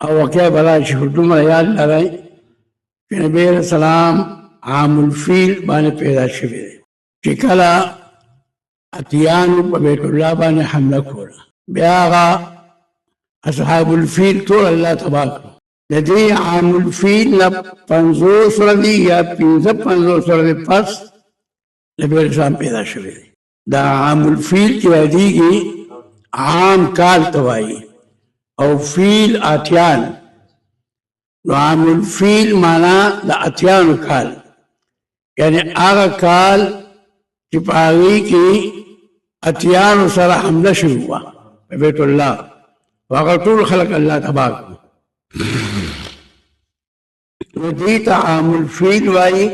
او واقع بلا چې دومره یاد لرئ چې نبی علیہ السلام عام الفیل باندې پیدا شوی دی چې کله اتیانو په بیت الله باندې حمله کوله بیا هغه اصحاب الفیل ټول الله تباه کړو د دې عام الفیل نه 50 ورځې یا 55 ورځې پس نبی علیہ السلام پیدا شوی دی دا عام الفیل چې ودیږي عام کال ته وایي او فیل اتیان نو عام الفیل معنا د اتیانو کال یعنی هغه کال چې په هغې کې اتیانو سره حمله شوې وه په بیت الله هغه ټول خلک الله تباه کړو نو دې ته عام الفیل وایي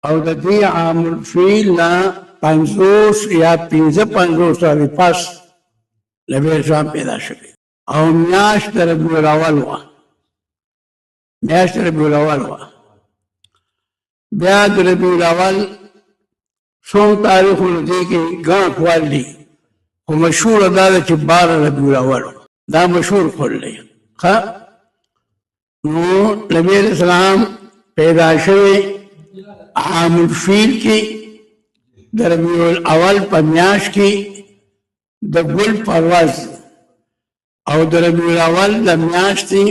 او د دې عام الفیل نه 50 یا 55 سال پس نبی اسلام پیدا شوی او میاشت ربیع الاول وه میاشت ربیع الاول وه بیا د ربیع الاول څوم تاریخونه دي کې ګڼ اقوال دي خو مشهوره دا ده چې 12 ربیع الاول دا مشهور قول دی ښه نو نبی علیہ السلام پیدا شوی عام الفیل کې د ربیع الاول په میاشت کې د ګل پرواز او د ربیع الاول د میاشتې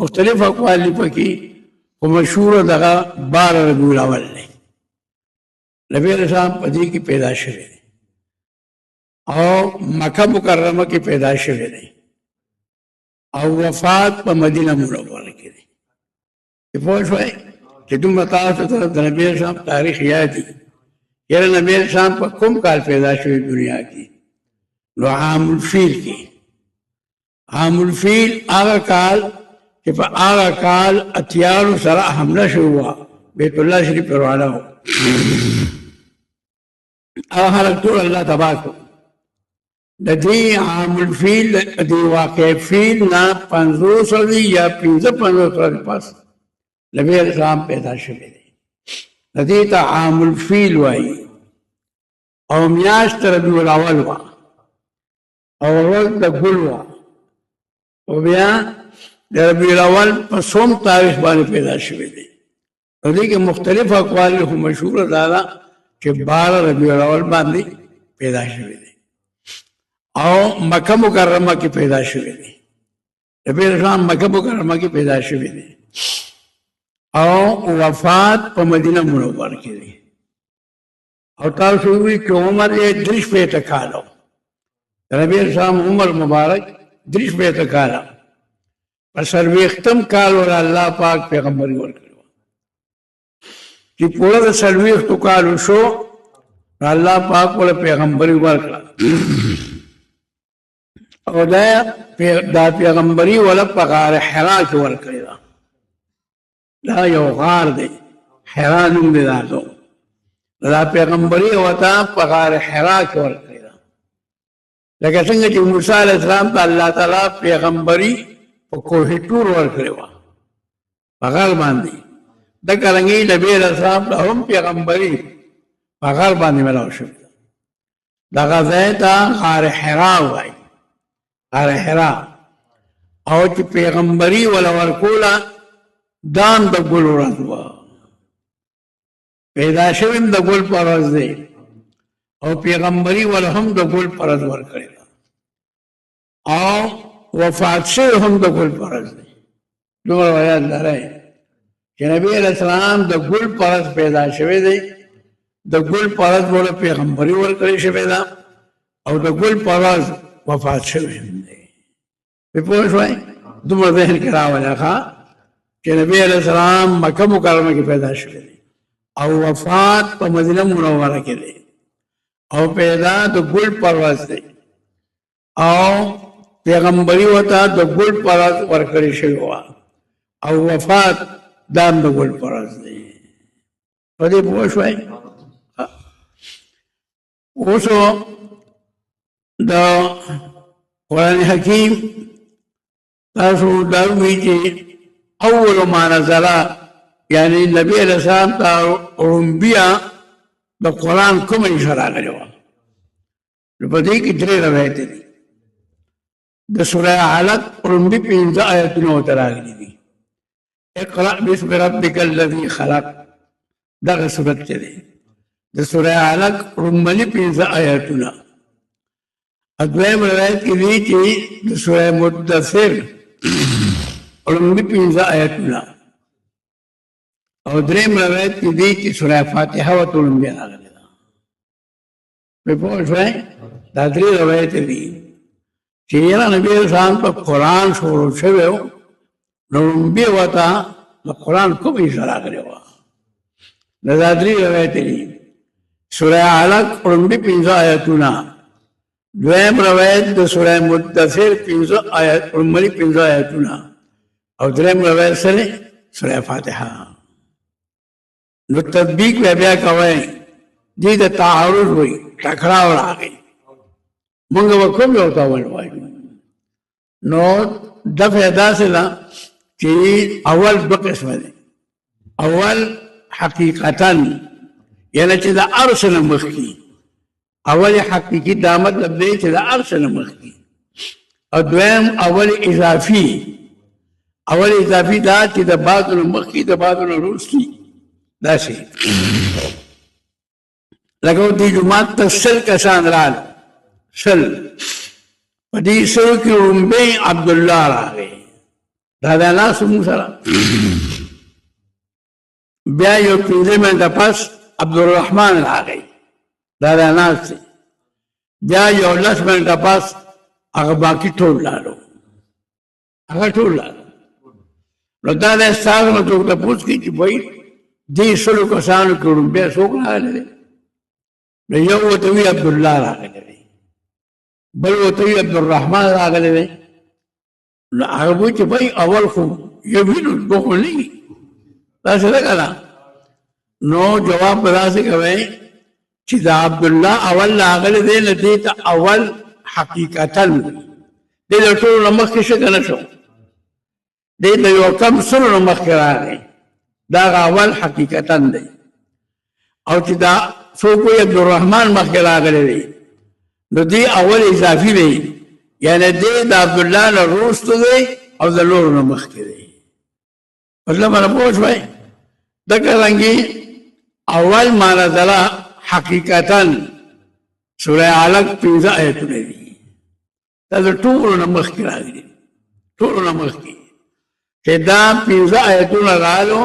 مختلف اقوال دي پکې خو مشهوره دغه 12 ربیع الاول دی نبی علیہ السلام په دې کې پیدا شوی دی او مکه مکرمه کې پیدا شوی دی او وفات په مدینه منوره کې دی پوه شوئ چې دومره تاسو ته د نبی علیہ السلام تاریخ یاد دي یاره نبی علیہ السلام په کوم کال پیدا شوی دنیا کې نو عام الفیل کې عام الفیل هغه کال چې په هغه کال اتیانو سره حمله شوې وه بیت الله شریف پروانه و هغه خلک ټول الله تباه کړو د دې عام الفیل د دې واقع فیل نه 50 ورځې یا 55 ورځې پس نبی علیہ السلام پیدا شوی دی د دې ته عام الفیل وایي او میاشت ربیع الاول وه او ورځ د ګل وه او بیا د ربیع الاول په څوم تاریخ باندې پیدا شوی دی په دې کې مختلف اقوال خو مشهوره دا ده چې 12 ربیع الاول باندې پیدا شوی دی او مکه مکرمه کې پیدا شوی دی نبی اسلام مکه مکرمه کې پیدا شوی دی او وفات په مدینه منوره کې دی او تاسو وی چې عمر یې 30 کالو نبی اسلام عمر مبارک 30 کاله په څلوېښتم کال ور الله پاک پیغمبري ورکړو چې پوره د څلوېښتو کالو شو الله پاک ول پیغمبري ورکړه او دا پیغمبري ول په غار حرا کې ورکړه دا یو غار دی حرا نوم دی دا پیغمبري وتا په غار حرا کې ورکړه لکه څنګه چې موسی علیه السلام ته الله تعالی پیغمبري په کوه تور ورکړی وه په غار باندې دغه رنګې نبی علیه السلام ته هم پیغمبري په غار باندې ملاو شوې ده دغه ځای ته غار حرا وایي غار حرا او چې پیغمبري وله ورکوله دام د ګل ورځ وه پیدا شوی هم د ګل په ورځ دی او پیغمبري وله هم د ګل په ورځ ورکړې ده او وفات شوی هم د ګل په ورځ دی دومره یاد لرئ چې نبی علیہ السلام د ګل په ورځ پیدا شوی دی د ګل په ورځ وله پیغمبري ورکړې شوې ده او د ګل په ورځ وفات شوی هم دی پوه شوئ دومره ذهن کې راولئ ښه چې نبی علیہ السلام مکه مکرمه کې پیدا شوی دی او وفات په مدینه منوره کې دی او پیدا د ګل په ورځ دی او پیغمبري وته د ګل په ورځ ورکړې شوې وه او وفات دام د ګل په ورځ دی په دې پوه شوئ اوس د قرآن حکیم تاسو دا وایي چې اول ما نزل یعنی نبی علیہ السلام ته رومبیا د قرآن کومه اشاره راغلې وه نو په دې کې 3 روایت دي د سوره علق رمبي پنځه آیتونه ورته راغلي دي. اقرأ باسم ربك الذي خلق دغه صورت دی د سوره علق رمبي پنځه آیتونه. دویم روایت کې دی چې د سوره مدثر رمبي پنځه آیتونه او دریم روایت کې دی چې سوره فاتحه ورته رمبي راغلي ده. په پوه شوئ دا درې روایت دي چې یاره نبی اسلام په قرآن شروع شوی و نو رمبي ورته د قرآن کومه اشاره راغلې وه. دا درې روایت دي. سوره علق رمبي پنځه آیتونه. دویم روایت د سوره مدثر پنځه آیت رمبي پنځه آیتونه او دریم روایت سره سوره فاتحه. نو تطبیق بیا کوئ دې د تعارض وایي ټکراو راغی مونږ به کوم یو ته ووایو. نو دفع داسې ده چې اول دوه قسمه دی. اول حقیقتا یعنی چې د عرش نه مخکې اول حقیقي دا مطلب دی چې د عرش نه مخکې. او دویم اول اضافي. اول اضافي دا چې د بعضو نه مخکې د بعضو نه وروستي داسې لکه دې جومات ته سل کسان رال سل په دې سلو کې رمبی عبدالله راغی دا د الله زموږ سره. بیا یو پنځه منټه پس عبدالرحمن راغی دا د ناست دی. بیا یو لس منټه پس هغه باقي ټول لاړو هغه ټول لاړو. نو دا د ستاسو نه څوک تپوس کوي چې وایي دې سلو کسانو کې رمبی څوک راغلی دی؟ نو یو ورته وایي عبدالله راغلی دی بل ورته وایي عبدالرحمن راغلی دی. نو هغه وایي چې وایي اول خو یو وینو دوه خو نه وي داسې ده که نه. نو جواب به داسې کوئ چې د عبدالله اول راغلی دی نو دې ته اول حقیقتا دې د ټولو نه مخکې شه که نه شو دې ته یو کم سلو نه مخکې راغی دا اول حقیقتا دی. او چې دا څوک وایي عبدالرحمن مخکې راغلی دی نو دې اول اضافي دی یعنی دې د عبدالله نه وروسته دی او د نورو نه مخکې دی. مطلب باندې پوه شوئ دغه رنګې اول معنی حقیقتا سوره علق پنځه آیتونه دي دا د ټولو نه مخکې راغلي ټولو نه مخکې چې دا پنځه آیتونه رالو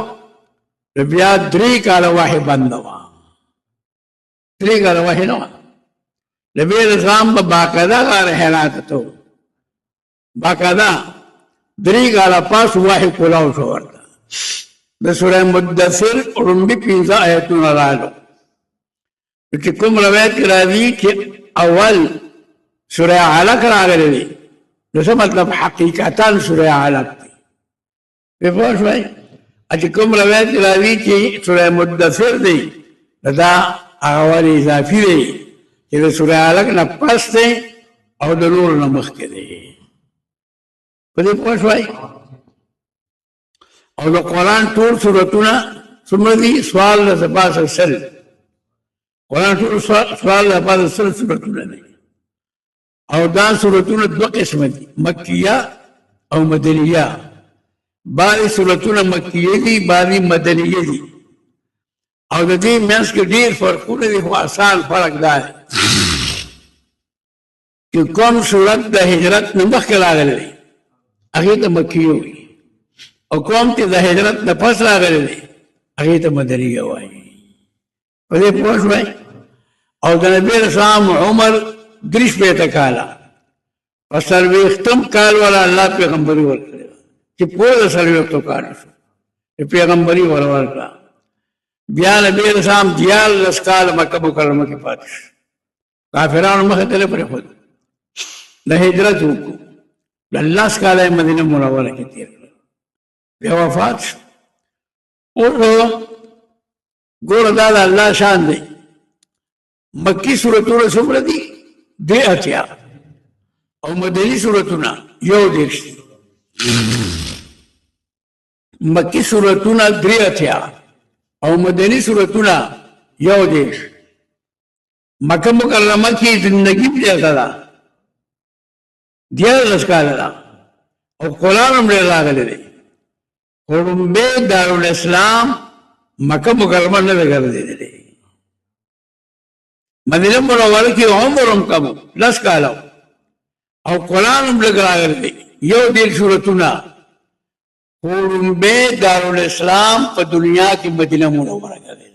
بیا درې کاله وحی بنده وه درې کاله وحی نه وه. نبي اسلام په باقاعده غار حیرات ته باقاعده درې کاله پس وحی کولاو شو ورته. د سوره مدثر رمبي پنځه آیتونه رالو چې کوم روایت کې راځي چې اول سوره علق راغلی دی نو څه مطلب حقیقتا سوره علق دی. پوه شوئ چې کوم روایت کې راځي چې سوره مدثر دی دا اول اضافي دی چې د سوره علق نه پس دی او د نورو نه مخکې دی. په دې پوه شوئ. او د قرآن ټول سورتونه څومره دي؟ سوال د پاسه سل قرآن ټول سوال د پاسه سل سورتونه دي. او دا سورتونه دوه قسمه دي مکیه او مدنیه. بعضې سورتونه مکیه دي بعضې مدنیه دي او د دې منځ کې ډېر فرقونه دي خو آسان فرق دا دی چې کوم صورت د هجرت نه مخکې راغلی دی هغې ته مکیه وایي او کوم چې د هجرت نه پس راغلی دی هغې ته مدنیه وایي. په دې پوه شوئ. او د نبي اسلام عمر 63 کاله په 40 کال والا الله پیغمبري ورکړې چې پوره 40 کال شو پیغمبري ورکړه. بیا نبي اسلام 14 کال مکه مکرمه کې پاتې شو کافرانو مخې ته پرېښود د هجرت وکړو 10 کاله مدینه منوره کې تېر کړل بیا وفات شو. اوس ګوره دا د الله شان دی. مکی سورتونه څومره دي؟ 83 او مدني سورتونه 1 دي. مکی سورتونه 83 او مدني سورتونه 1 دي. مکه مکرمه کې زندگی زیاته ده دیارلس کاله ده او قرآن هم ډېر راغلی دی خو لومبی دارالاسلام مکه مکرمه نه ده ګرځېدلې مدینه منوره کې عمر هم کم و 10 کاله او قرآن هم لږ راغلی دی 1 سورتونه خو لومبی دارالاسلام په دنیا کې مدینه منوره ګرځېدلې